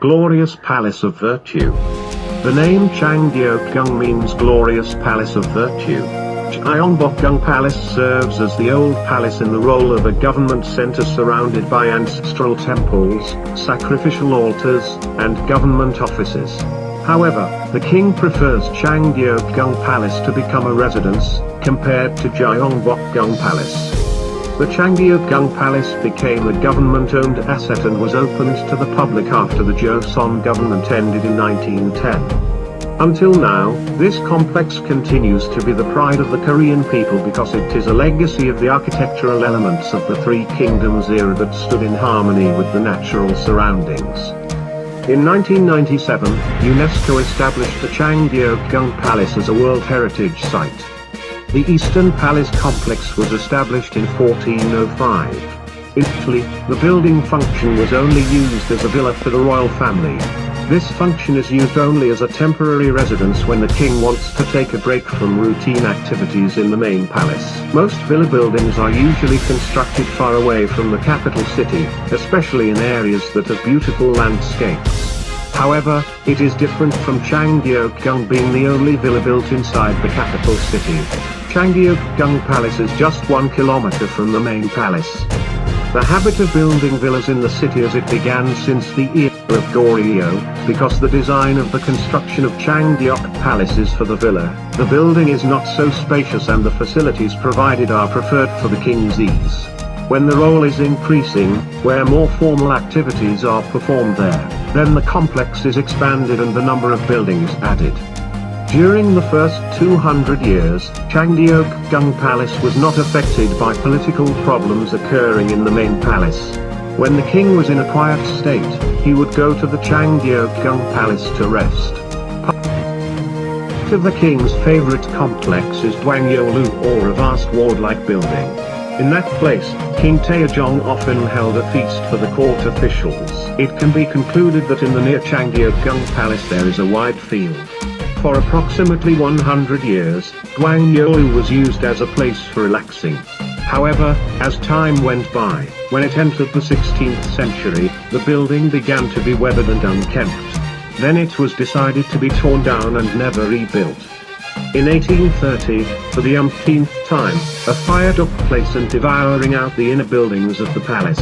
Glorious Palace of Virtue. The name Changdeokgung means Glorious Palace of Virtue. Gyeongbok Palace serves as the old palace in the role of a government center surrounded by ancestral temples, sacrificial altars, and government offices. However, the king prefers Changdeokgung Palace to become a residence, compared to Gyeongbok Palace. The Changdeokgung Palace became a government-owned asset and was opened to the public after the Joseon government ended in 1910. Until now, this complex continues to be the pride of the Korean people because it is a legacy of the architectural elements of the Three Kingdoms era that stood in harmony with the natural surroundings. In 1997, UNESCO established the Changdeokgung Palace as a World Heritage Site. The Eastern Palace complex was established in 1405. Initially, the building function was only used as a villa for the royal family. This function is used only as a temporary residence when the king wants to take a break from routine activities in the main palace. Most villa buildings are usually constructed far away from the capital city, especially in areas that have beautiful landscapes. However, it is different from Changdeokgung being the only villa built inside the capital city. Changdeokgung Palace is just 1 kilometer from the main palace. The habit of building villas in the city as it began since the era of Goryeo, because the design of the construction of Changdeokgung Palace is for the villa. The building is not so spacious and the facilities provided are preferred for the king's ease. When the role is increasing, where more formal activities are performed there, then the complex is expanded and the number of buildings added. During the first 200 years, Changdeokgung Palace was not affected by political problems occurring in the main palace. When the king was in a quiet state, he would go to the Changdeokgung Palace to rest. Part of the king's favorite complex is Donggung, or a vast ward-like building. In that place, King Taejong often held a feast for the court officials. It can be concluded that in the near Changdeokgung Palace there is a wide field. For approximately 100 years, Gyeongbok was used as a place for relaxing. However, as time went by, when it entered the 16th century, the building began to be weathered and unkempt. Then it was decided to be torn down and never rebuilt. In 1830, for the umpteenth time, a fire took place and devouring out the inner buildings of the palace.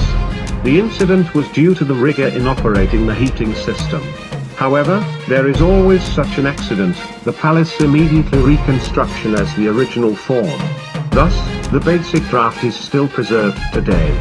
The incident was due to the rigor in operating the heating system. However, there is always such an accident, the palace immediately reconstruction as the original form. Thus, the basic draft is still preserved today.